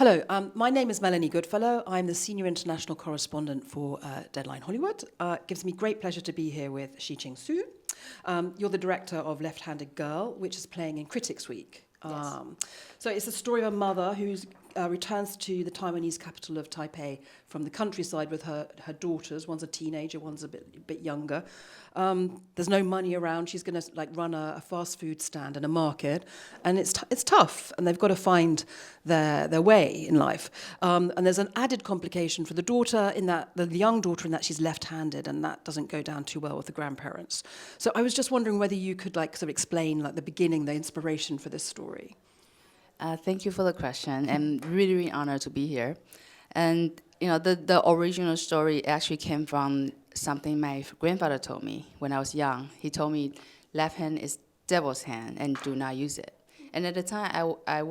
Hello, my name is Melanie Goodfellow. I'm the Senior International Correspondent for Deadline Hollywood. It gives me great pleasure to be here with Xiing Su. You're the director of Left-Handed Girl, which is playing in Critics Week. Yes. So it's a story of a mother who returns to the Taiwanese capital of Taipei from the countryside with her daughters. One's a teenager, one's a bit younger. There's no money around. She's going to run a fast food stand and a market, and it's tough. And they've got to find their way in life. And there's an added complication for the daughter in that the young daughter in that she's left-handed, and that doesn't go down too well with the grandparents. So I was just wondering whether you could sort of explain the beginning, the inspiration for this story. Thank you for the question. I'm really, really honored to be here. And the original story actually came from something my grandfather told me when I was young. He told me left hand is devil's hand and do not use it. And at the time, I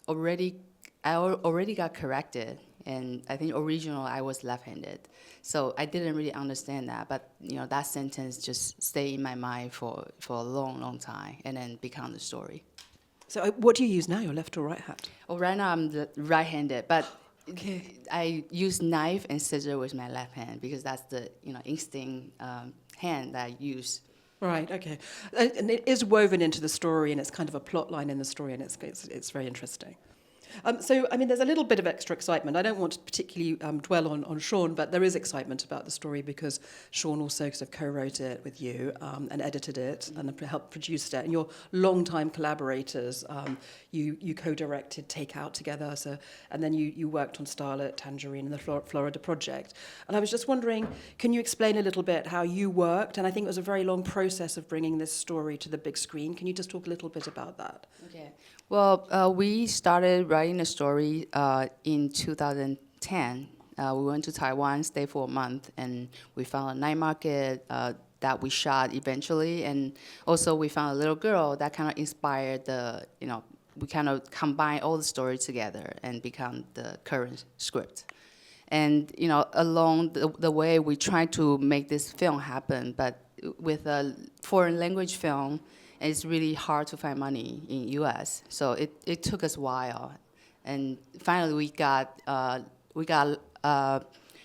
already got corrected. And I think originally I was left-handed. So I didn't really understand that. But that sentence just stayed in my mind for a long, long time and then become the story. So what do you use now, your left or right hand? Oh, right now I'm right-handed, but Okay. I use knife and scissor with my left hand because that's the instinct hand that I use. Right, okay. And it is woven into the story, and it's kind of a plot line in the story, and it's very interesting. So, I mean, there's a little bit of extra excitement. I don't want to particularly dwell on Sean, but there is excitement about the story because Sean also sort of co-wrote it with you and edited it and helped produce it. And your long-time collaborators, you co-directed Take Out together, and then you worked on Starlet, Tangerine, and the Florida Project. And I was just wondering, can you explain a little bit how you worked? And I think it was a very long process of bringing this story to the big screen. Can you just talk a little bit about that? Okay. Well, we started writing the story in 2010. We went to Taiwan, stayed for a month, and we found a night market that we shot eventually. And also we found a little girl that kind of inspired we kind of combined all the stories together and become the current script. And along the way, we tried to make this film happen, but with a foreign language film, it's really hard to find money in U.S. So it took us a while, and finally we got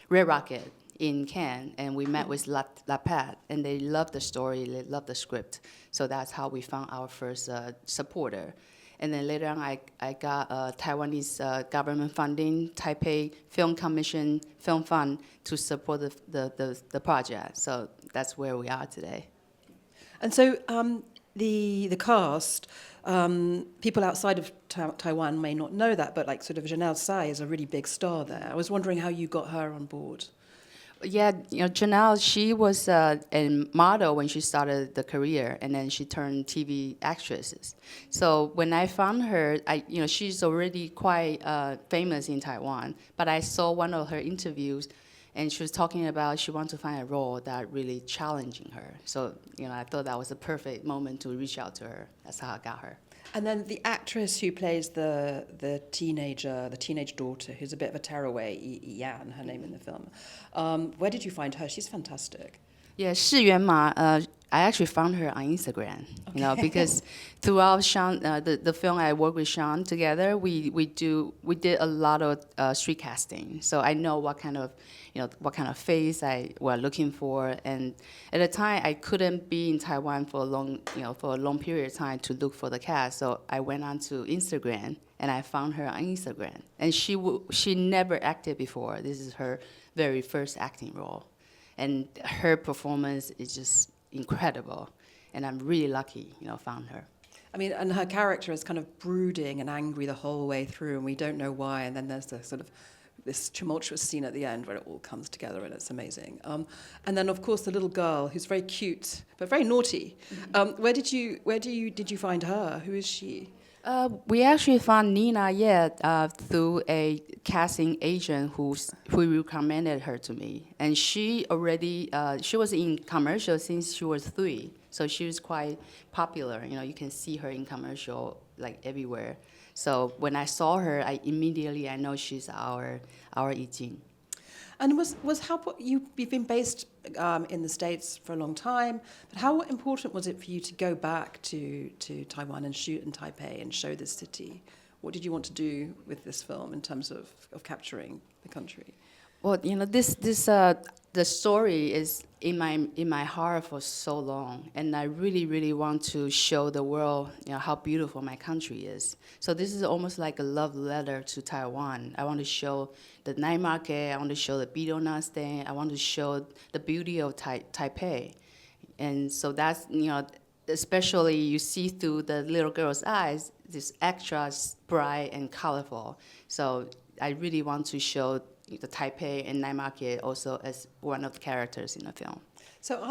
Red Rocket in Cannes, and we met with La Pat, and they loved the story, they loved the script. So that's how we found our first supporter. And then later on, I got Taiwanese government funding, Taipei Film Commission Film Fund to support the project. So that's where we are today. And so the cast, people outside of Taiwan may not know that, but sort of Janelle Tsai is a really big star there. I was wondering how you got her on board. Yeah, Janelle, she was a model when she started the career, and then she turned TV actress. So when I found her, she's already quite famous in Taiwan, but I saw one of her interviews, and she was talking about she wanted to find a role that really challenging her. So, I thought that was a perfect moment to reach out to her. That's how I got her. And then the actress who plays the teenage daughter, who's a bit of a tearaway, Yan, her name in the film. Where did you find her? She's fantastic. Yeah, Shiyuan Ma. I actually found her on Instagram. Okay. Because throughout Xiang, the film I worked with Xiang together, we did a lot of street casting. So I know what kind of face I were looking for. And at the time, I couldn't be in Taiwan for a long period of time to look for the cast. So I went onto Instagram and I found her on Instagram. And she never acted before. This is her very first acting role. And her performance is just incredible. And I'm really lucky, found her. I mean, and her character is kind of brooding and angry the whole way through, and we don't know why. And then there's the sort of this tumultuous scene at the end where it all comes together, and it's amazing. And then, of course, the little girl who's very cute but very naughty. Mm-hmm. Where did you find her? Who is she? We actually found Nina through a casting agent who recommended her to me, and she was in commercials since she was 3, so she was quite popular. You can see her in commercial everywhere. So when I saw her, I know she's our Yijing. And you've been based in the States for a long time, but how important was it for you to go back to Taiwan and shoot in Taipei and show this city? What did you want to do with this film in terms of capturing the country? Well, the story is in my heart for so long, and I really want to show the world, how beautiful my country is. So this is almost like a love letter to Taiwan. I want to show the night market. I want to show the beetle nut stand. I want to show the beauty of Taipei, and so that's especially you see through the little girl's eyes, this extra bright and colorful. So I really want to show the Taipei and night market also as one of the characters in the film. So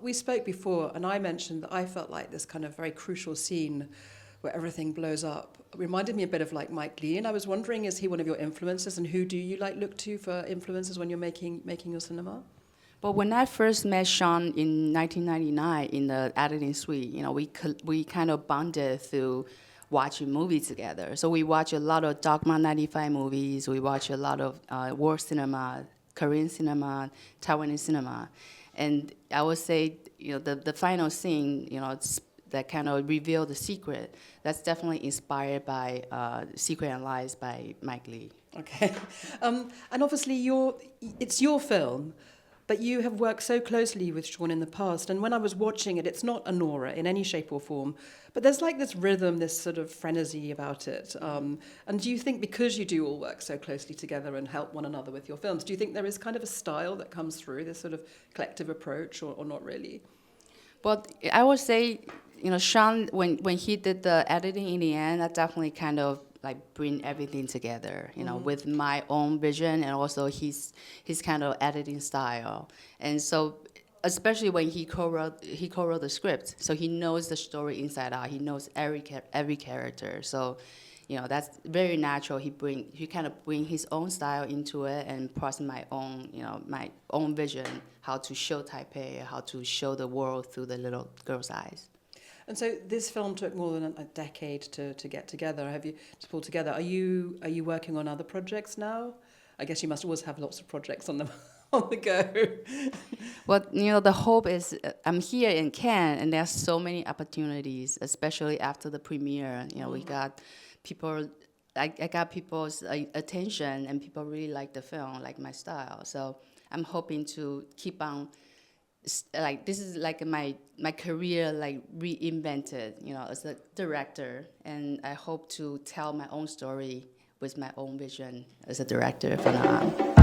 we spoke before, and I mentioned that I felt like this kind of very crucial scene where everything blows up reminded me a bit of like Mike Leigh, and I was wondering, is he one of your influences, and who do you look to for influences when you're making your cinema? But when I first met Sean in 1999 in the editing suite, we kind of bonded through watching movies together. So we watch a lot of Dogma 95 movies. We watch a lot of war cinema, Korean cinema, Taiwanese cinema. And I would say, the final scene, that kind of revealed the secret, that's definitely inspired by Secret and Lies by Mike Leigh. Okay. And obviously it's your film, but you have worked so closely with Xiang in the past, and when I was watching it, it's not a Nora in any shape or form, but there's like this rhythm, this sort of frenzy about it. And do you think because you do all work so closely together and help one another with your films, do you think there is kind of a style that comes through, this sort of collective approach, or not really? Well, I would say, Sean, when he did the editing in the end, that definitely kind of like bring everything together, with my own vision and also his kind of editing style. And so, especially when he co-wrote the script, so he knows the story inside out. He knows every character. So, that's very natural. He kind of bring his own style into it, and plus my own vision, how to show Taipei, how to show the world through the little girl's eyes. And so this film took more than a decade to get together. To pull together? Are you working on other projects now? I guess you must always have lots of projects on the go. Well, the hope is I'm here in Cannes, and there's so many opportunities, especially after the premiere. We got people. I got people's attention, and people really like the film, like my style. So I'm hoping to keep on. Like this is like my career like reinvented, as a director, and I hope to tell my own story with my own vision as a director from now on.